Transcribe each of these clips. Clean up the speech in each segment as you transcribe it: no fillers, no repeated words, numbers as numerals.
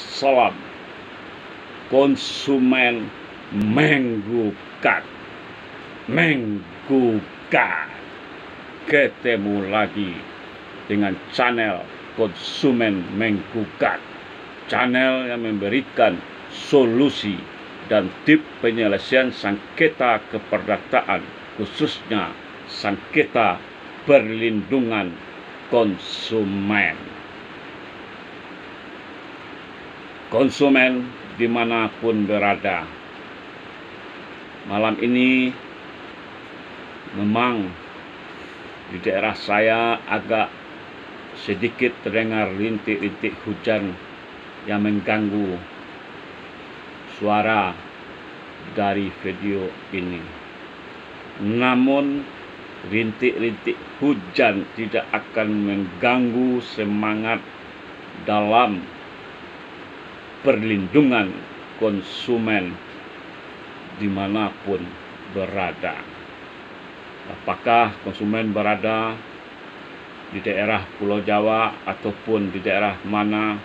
Salam. Konsumen menggugat. Ketemu lagi dengan channel Konsumen Menggugat, channel yang memberikan solusi dan tip penyelesaian sengketa keperdataan, khususnya sengketa perlindungan konsumen. Konsumen dimanapun berada, malam ini memang di daerah saya agak sedikit terdengar rintik-rintik hujan yang mengganggu suara dari video ini. Namun rintik-rintik hujan tidak akan mengganggu semangat dalam perlindungan konsumen dimanapun berada. Apakah konsumen berada di daerah Pulau Jawa ataupun di daerah mana,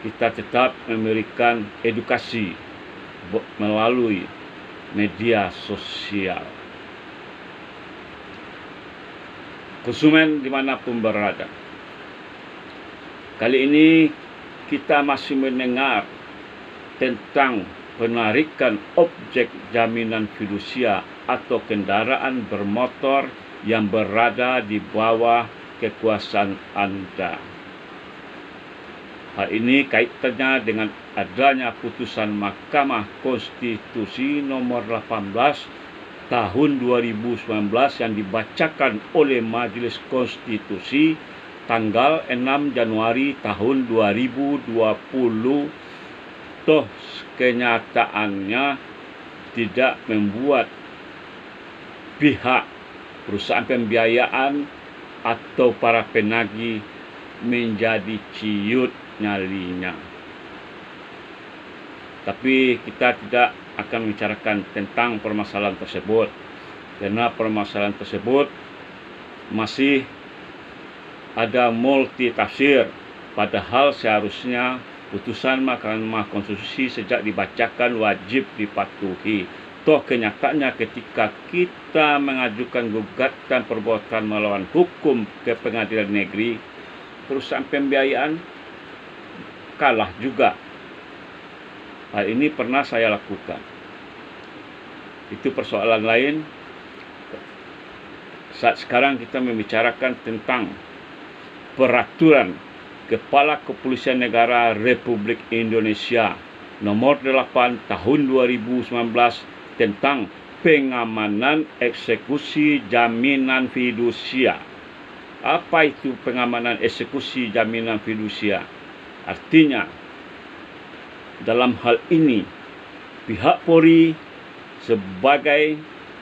kita tetap memberikan edukasi melalui media sosial. Konsumen dimanapun berada, kali ini kita masih mendengar tentang penarikan objek jaminan fidusia atau kendaraan bermotor yang berada di bawah kekuasaan Anda. Hal ini kaitannya dengan adanya putusan Mahkamah Konstitusi nomor 18 tahun 2019 yang dibacakan oleh Majelis Konstitusi tanggal 6 Januari tahun 2020. Toh kenyataannya tidak membuat pihak perusahaan pembiayaan atau para penagih menjadi ciut nyalinya. Tapi kita tidak akan membicarakan tentang permasalahan tersebut, karena permasalahan tersebut masih ada multi tafsir, padahal seharusnya putusan Mahkamah Konstitusi sejak dibacakan wajib dipatuhi. Toh kenyataannya ketika kita mengajukan gugatan perbuatan melawan hukum ke pengadilan negeri, perusahaan pembiayaan kalah juga. Hal ini pernah saya lakukan. Itu persoalan lain. Saat sekarang kita membicarakan tentang peraturan Kepala Kepolisian Negara Republik Indonesia nomor 8 tahun 2019 tentang pengamanan eksekusi jaminan fidusia. Apa itu pengamanan eksekusi jaminan fidusia? Artinya, dalam hal ini pihak Polri sebagai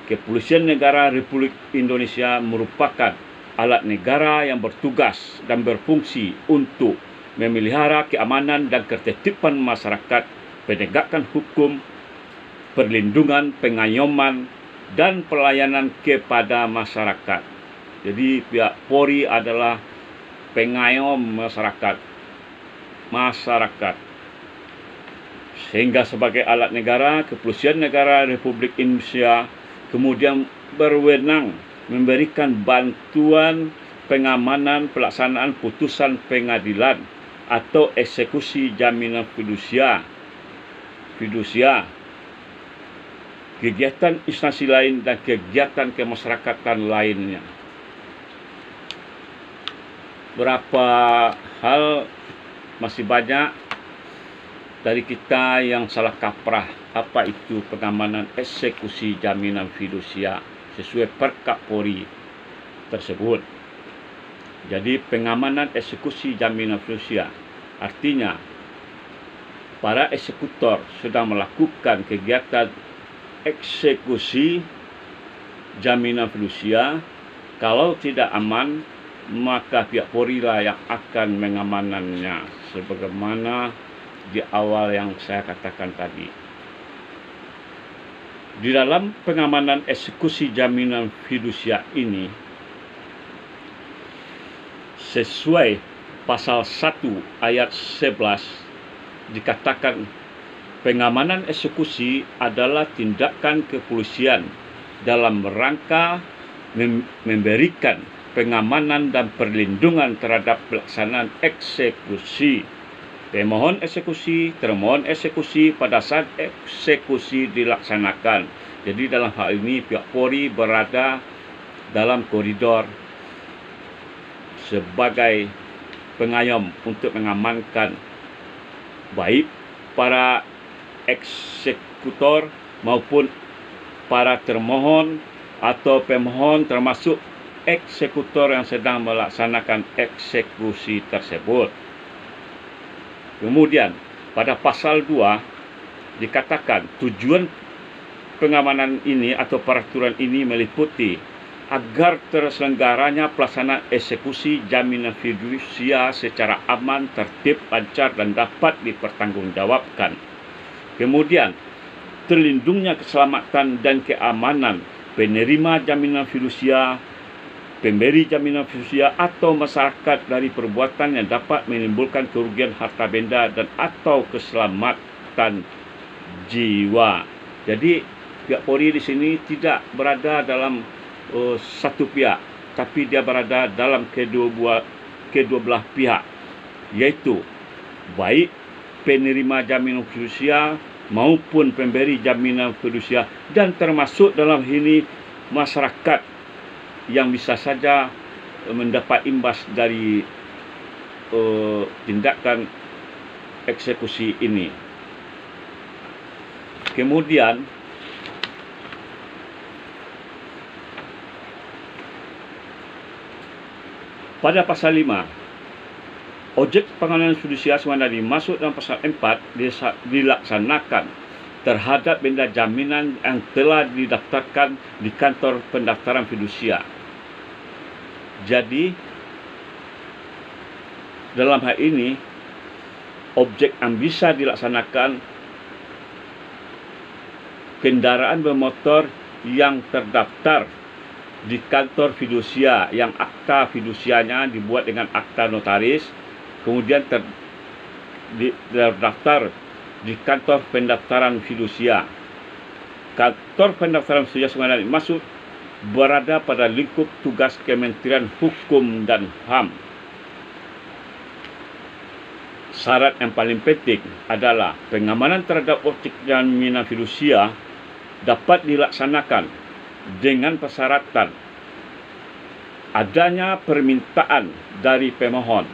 Kepolisian Negara Republik Indonesia merupakan alat negara yang bertugas dan berfungsi untuk memelihara keamanan dan ketertiban masyarakat, penegakan hukum, perlindungan, pengayoman, dan pelayanan kepada masyarakat. Jadi pihak Polri adalah pengayom masyarakat. Sehingga sebagai alat negara, Kepolisian Negara Republik Indonesia kemudian berwenang memberikan bantuan pengamanan pelaksanaan putusan pengadilan atau eksekusi jaminan fidusia, kegiatan instansi lain dan kegiatan kemasyarakatan lainnya. Berapa hal masih banyak dari kita yang salah kaprah apa itu pengamanan eksekusi jaminan fidusia sesuai Perkap Polri tersebut. Jadi pengamanan eksekusi jaminan fidusia artinya para eksekutor sedang melakukan kegiatan eksekusi jaminan fidusia. Kalau tidak aman, maka pihak Polri lah yang akan mengamanannya, sebagaimana di awal yang saya katakan tadi. Di dalam pengamanan eksekusi jaminan fidusia ini, sesuai pasal 1 ayat 11 dikatakan pengamanan eksekusi adalah tindakan kepolisian dalam rangka memberikan pengamanan dan perlindungan terhadap pelaksanaan eksekusi. Pemohon eksekusi, termohon eksekusi pada saat eksekusi dilaksanakan. Jadi dalam hal ini pihak Polri berada dalam koridor sebagai pengayom untuk mengamankan baik para eksekutor maupun para termohon atau pemohon, termasuk eksekutor yang sedang melaksanakan eksekusi tersebut. Kemudian pada pasal 2 dikatakan tujuan pengamanan ini atau peraturan ini meliputi agar terselenggaranya pelaksanaan eksekusi jaminan fidusia secara aman, tertib, lancar dan dapat dipertanggungjawabkan. Kemudian, terlindungnya keselamatan dan keamanan penerima jaminan fidusia, pemberi jaminan fidusia atau masyarakat dari perbuatan yang dapat menimbulkan kerugian harta benda dan atau keselamatan jiwa. Jadi pihak Polri di sini tidak berada dalam satu pihak, tapi dia berada dalam kedua belah pihak, yaitu baik penerima jaminan fidusia maupun pemberi jaminan fidusia, dan termasuk dalam ini masyarakat yang bisa saja mendapat imbas dari tindakan eksekusi ini. Kemudian pada pasal 5, objek pengamanan fidusia semana dimasuk dalam pasal 4 dilaksanakan terhadap benda jaminan yang telah didaftarkan di kantor pendaftaran fidusia. Jadi dalam hal ini objek yang bisa dilaksanakan kendaraan bermotor yang terdaftar di kantor fidusia, yang akta fidusianya dibuat dengan akta notaris, kemudian terdaftar di kantor pendaftaran fidusia. Kantor pendaftaran fidusia sebenarnya masuk berada pada lingkup tugas Kementerian Hukum dan HAM. Syarat yang paling penting adalah pengamanan terhadap objek jaminan fidusia dapat dilaksanakan dengan persyaratan adanya permintaan dari pemohon.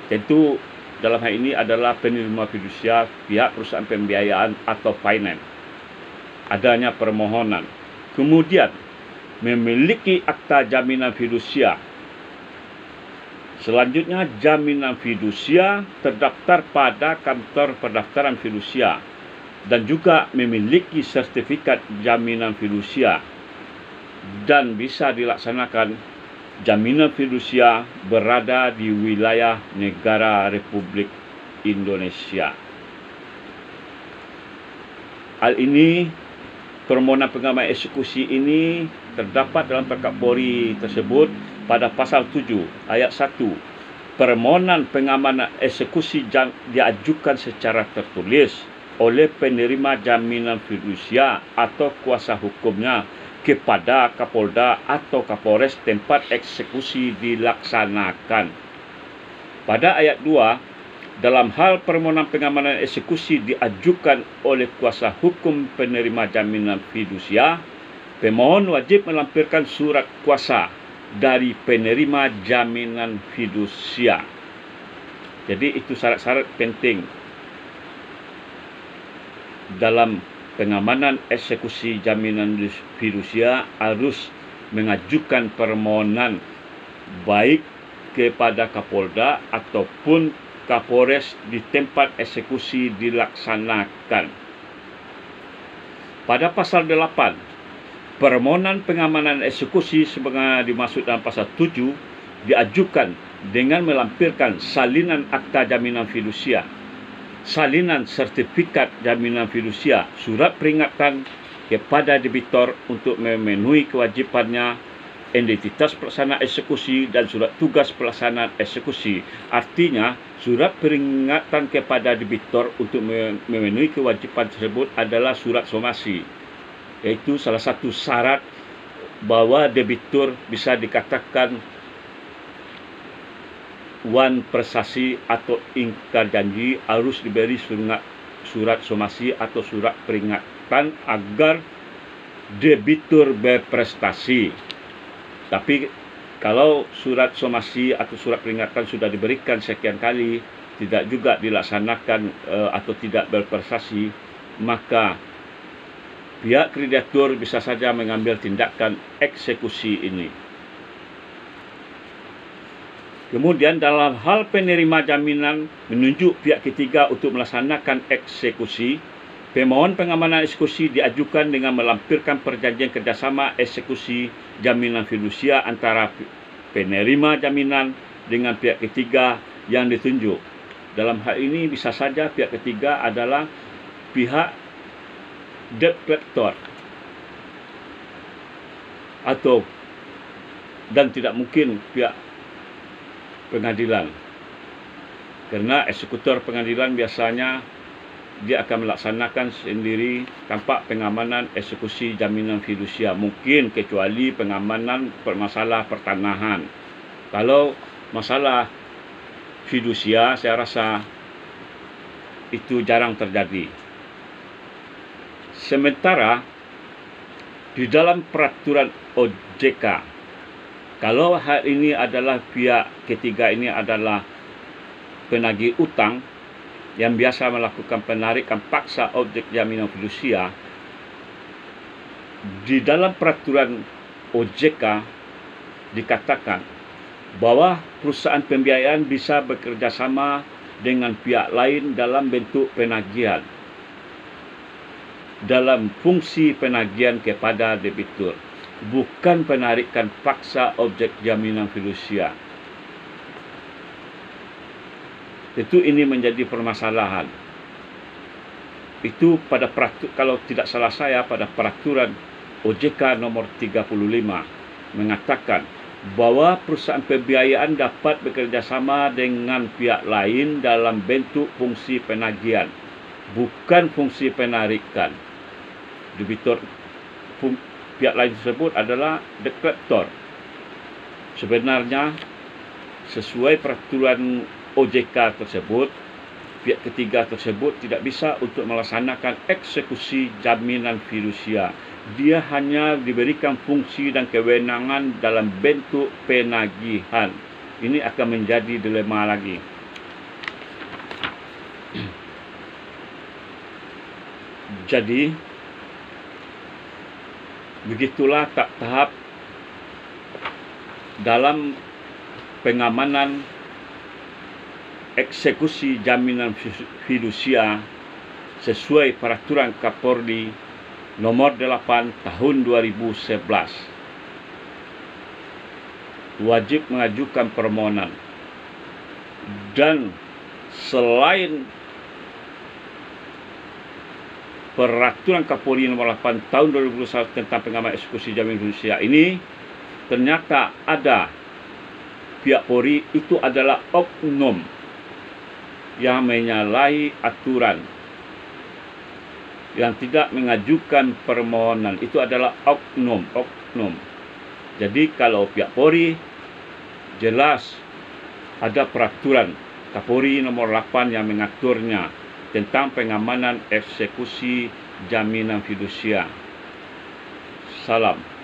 Tentu dalam hal ini adalah penerima fidusia, pihak perusahaan pembiayaan atau finance. Adanya permohonan. Kemudian memiliki akta jaminan fidusia. Selanjutnya, jaminan fidusia terdaftar pada kantor pendaftaran fidusia dan juga memiliki sertifikat jaminan fidusia, dan bisa dilaksanakan jaminan fidusia berada di wilayah negara Republik Indonesia. Hal ini, permohonan pengamanan eksekusi ini terdapat dalam Perkap Polri tersebut pada pasal 7 ayat 1. Permohonan pengamanan eksekusi diajukan secara tertulis oleh penerima jaminan fidusia atau kuasa hukumnya kepada Kapolda atau Kapolres tempat eksekusi dilaksanakan. Pada ayat 2, dalam hal permohonan pengamanan eksekusi diajukan oleh kuasa hukum penerima jaminan fidusia, pemohon wajib melampirkan surat kuasa dari penerima jaminan fidusia. Jadi itu syarat-syarat penting dalam pengamanan eksekusi jaminan fidusia. Harus mengajukan permohonan baik kepada Kapolda ataupun Kapolres di tempat eksekusi dilaksanakan. Pada pasal 8, permohonan pengamanan eksekusi sebagaimana dimaksud dalam pasal 7 diajukan dengan melampirkan salinan akta jaminan fidusia, salinan sertifikat jaminan fidusia, surat peringatan kepada debitor untuk memenuhi kewajipannya, identitas pelaksana eksekusi dan surat tugas pelaksanaan eksekusi. Artinya Surat peringatan kepada debitur untuk memenuhi kewajiban tersebut adalah surat somasi, yaitu salah satu syarat bahwa debitur bisa dikatakan wan prestasi atau ingkar janji harus diberi surat somasi atau surat peringatan agar debitur berprestasi. Tapi kalau surat somasi atau surat peringatan sudah diberikan sekian kali tidak juga dilaksanakan atau tidak berprestasi, maka pihak kreditur bisa saja mengambil tindakan eksekusi ini. Kemudian dalam hal penerima jaminan menunjuk pihak ketiga untuk melaksanakan eksekusi, pemohon pengamanan eksekusi diajukan dengan melampirkan perjanjian kerjasama eksekusi jaminan fidusia antara penerima jaminan dengan pihak ketiga yang ditunjuk. Dalam hal ini bisa saja pihak ketiga adalah pihak debitur dan tidak mungkin pihak pengadilan, karena eksekutor pengadilan biasanya dia akan melaksanakan sendiri tanpa pengamanan eksekusi jaminan fidusia, mungkin kecuali pengamanan masalah pertanahan. Kalau masalah fidusia saya rasa itu jarang terjadi. Sementara di dalam peraturan OJK, kalau hal ini adalah pihak ketiga ini adalah penagih utang yang biasa melakukan penarikan paksa objek jaminan fidusia, di dalam peraturan OJK dikatakan bahwa perusahaan pembiayaan bisa bekerja sama dengan pihak lain dalam bentuk penagihan, dalam fungsi penagihan kepada debitur, bukan penarikan paksa objek jaminan fidusia. Itu ini menjadi permasalahan. Itu pada kalau tidak salah saya pada peraturan OJK nomor 35 mengatakan bahwa perusahaan pembiayaan dapat bekerja sama dengan pihak lain dalam bentuk fungsi penagihan, bukan fungsi penarikan. Debitur pihak lain tersebut adalah debitur. Sebenarnya sesuai peraturan OJK tersebut, pihak ketiga tersebut tidak bisa untuk melaksanakan eksekusi jaminan fidusia. Dia hanya diberikan fungsi dan kewenangan dalam bentuk penagihan. Ini akan menjadi dilema lagi. Jadi begitulah tahap dalam pengamanan eksekusi jaminan fidusia sesuai peraturan Kapolri nomor 8 tahun 2011. Wajib mengajukan permohonan, dan selain peraturan Kapolri nomor 8 tahun 2021 tentang pengamanan eksekusi jaminan fidusia ini, ternyata ada pihak Polri itu adalah oknum yang menyalahi aturan, yang tidak mengajukan permohonan. Itu adalah oknum. Jadi kalau pihak Polri jelas ada peraturan Kapolri nomor 8 yang mengaturnya tentang pengamanan eksekusi jaminan fidusia. Salam.